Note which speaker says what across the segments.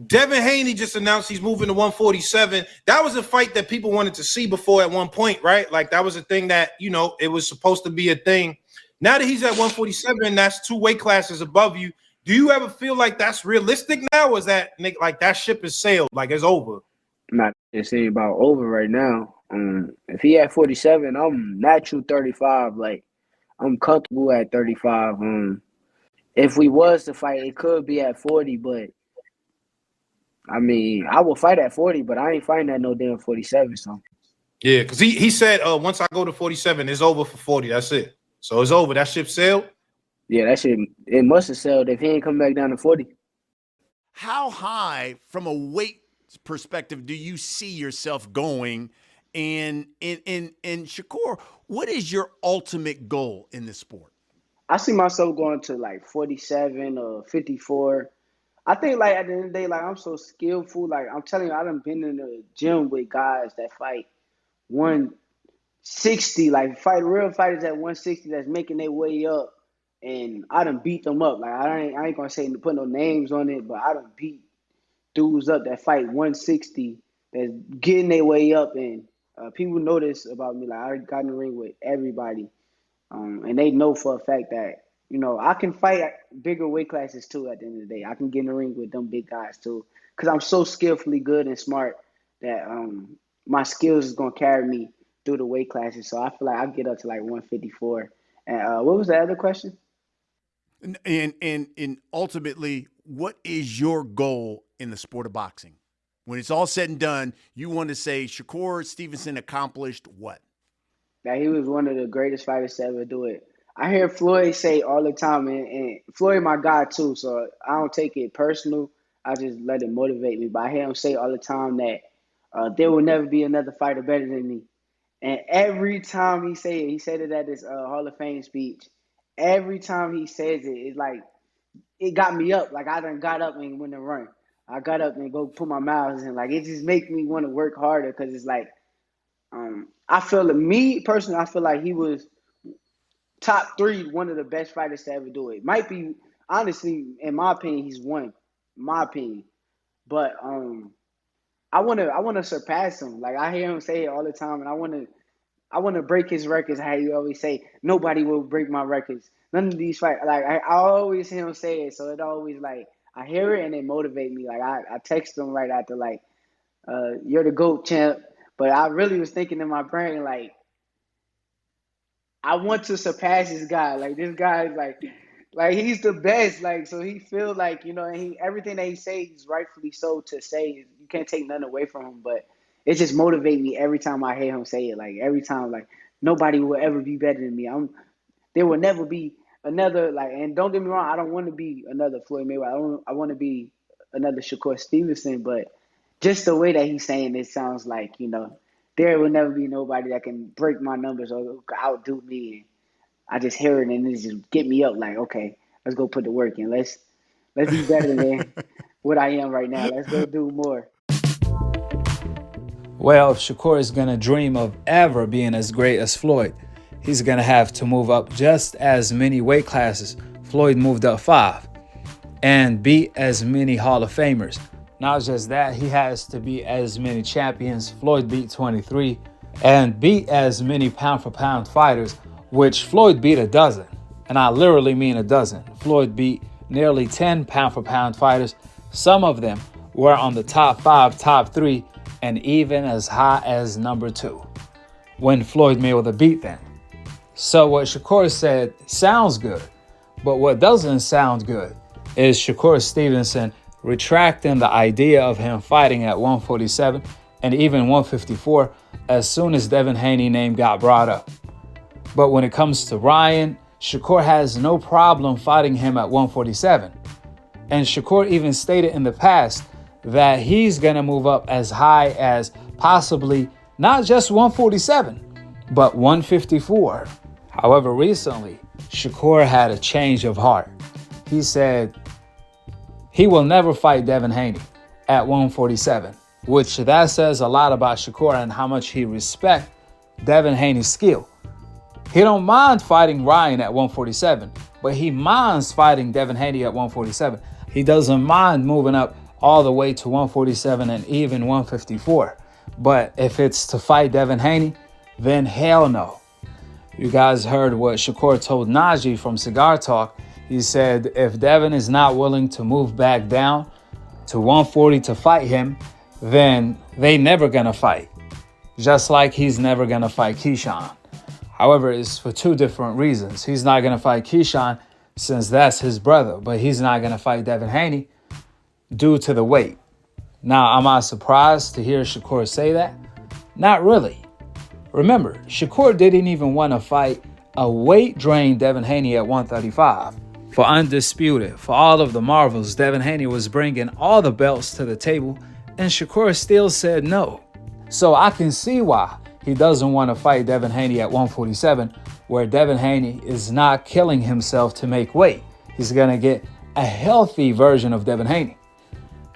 Speaker 1: Devin Haney just announced he's moving to 147. That was a fight that people wanted to see before at one point, right? Like that was a thing that, it was supposed to be a thing. Now that he's at 147, that's 2 weight classes above you. Do you ever feel like that's realistic now? Or is that like that ship is sailed, like it's over?
Speaker 2: Not it's ain't about over right now. If he at 47, I'm natural 35. Like I'm comfortable at 35. If we was to fight, it could be at 40, but I mean, I will fight at 40, but I ain't fighting at no damn 47. So
Speaker 1: yeah, because he said once I go to 47, it's over for 40. That's it. So it's over. That ship sailed.
Speaker 2: yeah, that shit it must have sailed if he ain't come back down to 40.
Speaker 3: How high from a weight perspective do you see yourself going? And Shakur, what is your ultimate goal in this sport?
Speaker 2: I see myself going to like 47 or 54. I think like at the end of the day, like I'm so skillful. Like I'm telling you, I done been in the gym with guys that fight 160, like fight real fighters at 160 that's making their way up, and I done beat them up. Like I ain't gonna say put no names on it, but I done beat dudes up that fight 160 that's getting their way up, and people know this about me. Like I got in the ring with everybody, and they know for a fact that I can fight at bigger weight classes too. At the end of the day, I can get in the ring with them big guys too, because I'm so skillfully good and smart that my skills is gonna carry me through the weight classes. So I feel like I get up to like 154. And what was the other question?
Speaker 3: And ultimately, what is your goal in the sport of boxing? When it's all said and done, you want to say Shakur Stevenson accomplished what?
Speaker 2: That he was one of the greatest fighters to ever do it. I hear Floyd say all the time, and Floyd my guy too, so I don't take it personal. I just let it motivate me. But I hear him say all the time that there will never be another fighter better than me. And every time he said it at his Hall of Fame speech. Every time he says it, it's like it got me up. Like I done got up and went and run. I got up and go put my miles in. Like it just makes me want to work harder because it's like I feel me personally. I feel like he was top 3, one of the best fighters to ever do it. Might be honestly, in my opinion, he's one. My opinion, but I wanna surpass him. Like I hear him say it all the time, and I wanna break his records. How you always say, nobody will break my records. None of these fight. Like I always hear him say it, so it always like I hear it and it motivate me. Like I text him right after like, you're the GOAT champ. But I really was thinking in my brain like I want to surpass this guy. Like this guy is like he's the best. Like so he feel like and he everything that he says he's rightfully so to say. You can't take nothing away from him. But it just motivates me every time I hear him say it. Like every time, like nobody will ever be better than me. There will never be another like. And don't get me wrong, I don't want to be another Floyd Mayweather. I want to be another Shakur Stevenson. But just the way that he's saying it sounds like there will never be nobody that can break my numbers or outdo me. I just hear it and it just get me up like, okay, let's go put the work in. Let's be better than what I am right now. Let's go do more.
Speaker 4: Well, if Shakur is going to dream of ever being as great as Floyd, he's going to have to move up just as many weight classes. Floyd moved up 5 and beat as many Hall of Famers. Not just that, he has to beat as many champions. Floyd beat 23 and beat as many pound-for-pound fighters, which Floyd beat a dozen. And I literally mean a dozen. Floyd beat nearly 10 pound-for-pound fighters. Some of them were on the top 5, top 3, and even as high as number 2 when Floyd Mayweather beat them. So what Shakur said sounds good, but what doesn't sound good is Shakur Stevenson retracting the idea of him fighting at 147 and even 154 as soon as Devin Haney name got brought up. But when it comes to Ryan, Shakur has no problem fighting him at 147. And Shakur even stated in the past that he's going to move up as high as possibly not just 147, but 154. However, recently, Shakur had a change of heart. He said he will never fight Devin Haney at 147, which that says a lot about Shakur and how much he respects Devin Haney's skill. He don't mind fighting Ryan at 147, but he minds fighting Devin Haney at 147. He doesn't mind moving up all the way to 147 and even 154. But if it's to fight Devin Haney, then hell no. You guys heard what Shakur told Najee from Cigar Talk. He said if Devin is not willing to move back down to 140 to fight him, then they never gonna fight. Just like he's never gonna fight Keyshawn. However, it's for two different reasons. He's not gonna fight Keyshawn since that's his brother, but he's not gonna fight Devin Haney due to the weight. Now, am I surprised to hear Shakur say that? Not really. Remember, Shakur didn't even want to fight a weight-drained Devin Haney at 135. For Undisputed, for all of the marvels, Devin Haney was bringing all the belts to the table, and Shakur still said no. So I can see why he doesn't want to fight Devin Haney at 147, where Devin Haney is not killing himself to make weight. He's going to get a healthy version of Devin Haney.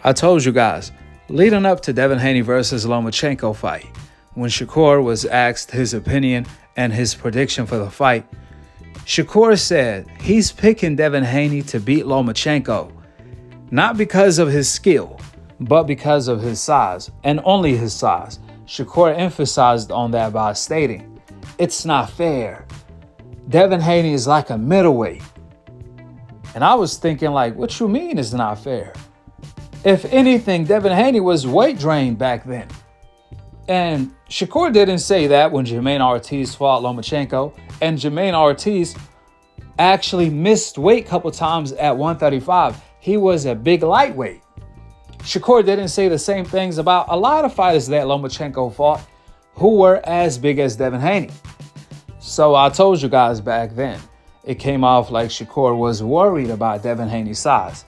Speaker 4: I told you guys, leading up to Devin Haney versus Lomachenko fight, when Shakur was asked his opinion and his prediction for the fight, Shakur said he's picking Devin Haney to beat Lomachenko, not because of his skill, but because of his size, and only his size. Shakur emphasized on that by stating, it's not fair. Devin Haney is like a middleweight. And I was thinking like, what you mean it's not fair? If anything, Devin Haney was weight drained back then. And Shakur didn't say that when Jermaine Ortiz fought Lomachenko. And Jermaine Ortiz actually missed weight a couple times at 135. He was a big lightweight. Shakur didn't say the same things about a lot of fighters that Lomachenko fought who were as big as Devin Haney. So I told you guys back then, it came off like Shakur was worried about Devin Haney's size.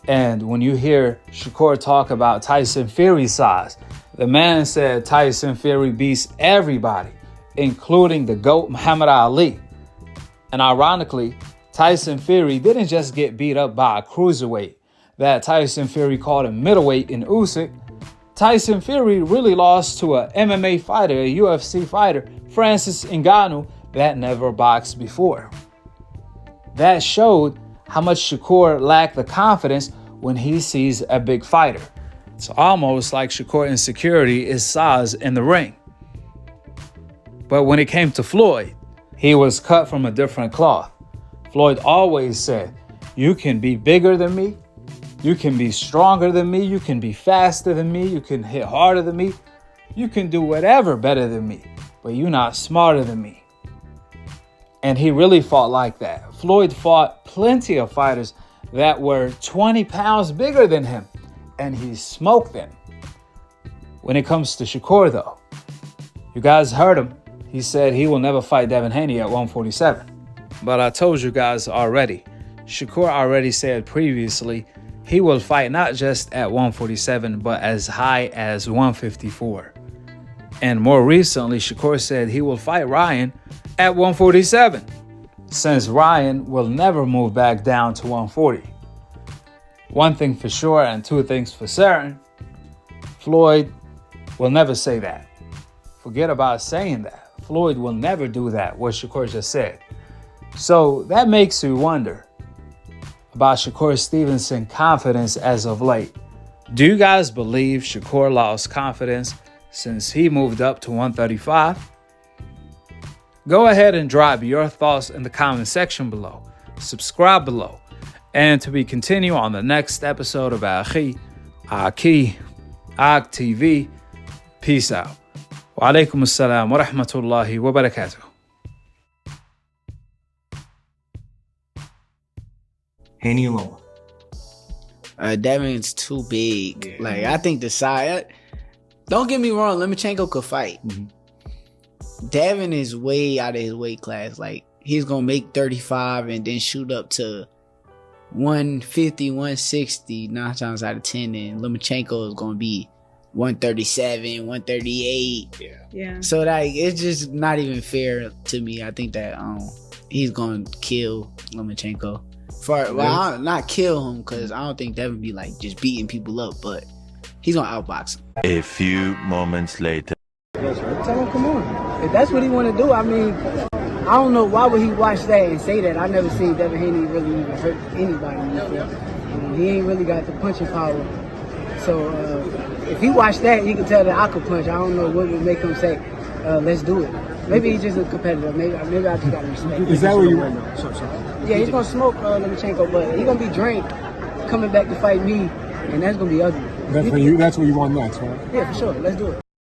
Speaker 4: And when you hear Shakur talk about Tyson Fury's size, the man said Tyson Fury beats everybody, including the GOAT Muhammad Ali. And ironically, Tyson Fury didn't just get beat up by a cruiserweight that Tyson Fury called a middleweight in Usyk. Tyson Fury really lost to a MMA fighter, a UFC fighter, Francis Ngannou, that never boxed before. That showed how much Shakur lacked the confidence when he sees a big fighter. It's almost like Shakur's insecurity is size in the ring. But when it came to Floyd, he was cut from a different cloth. Floyd always said, you can be bigger than me, you can be stronger than me, you can be faster than me, you can hit harder than me, you can do whatever better than me, but you're not smarter than me. And he really fought like that. Floyd fought plenty of fighters that were 20 pounds bigger than him, and he smoked them. When it comes to Shakur, though, you guys heard him. He said he will never fight Devin Haney at 147. But I told you guys already, Shakur already said previously he will fight not just at 147, but as high as 154. And more recently, Shakur said he will fight Ryan at 147, since Ryan will never move back down to 140. One thing for sure and two things for certain, Floyd will never say that. Forget about saying that. Floyd will never do that, what Shakur just said. So that makes you wonder about Shakur Stevenson's confidence as of late. Do you guys believe Shakur lost confidence since he moved up to 135? Go ahead and drop your thoughts in the comment section below. Subscribe below. And to be continued on the next episode of Akhi, Akhi TV. Peace out. Wa alaikum assalam wa rahmatullahi wa barakatuh.
Speaker 1: Haney alone.
Speaker 2: Devin's too big. Yeah. Like, I think the size. Don't get me wrong, Lomachenko could fight. Mm-hmm. Devin is way out of his weight class. Like, he's gonna make 35 and then shoot up to 150, 160 9 times out of 10, and Lomachenko is gonna be 137, 138.
Speaker 5: Yeah.
Speaker 2: So like, it's just not even fair to me. I think that he's gonna kill Lomachenko. Not kill him, because I don't think Devin be like just beating people up, but he's gonna outbox him.
Speaker 6: A few moments later.
Speaker 2: Tell him, come on. If that's what he want to do, I mean, I don't know why would he watch that and say that. I never seen Devin Haney really even hurt anybody before.
Speaker 5: He ain't really got the punching power. So if he watched that, he could tell that I could punch. I don't know what would make him say, let's do it. Maybe he's just a competitor. Maybe I just got to respect.
Speaker 7: Is that where you went?
Speaker 5: Yeah, he's going to smoke Lomachenko, but he's going to be drained coming back to fight me, and that's going to be ugly.
Speaker 7: That's where you want next, right?
Speaker 5: Yeah, for sure. Let's do it.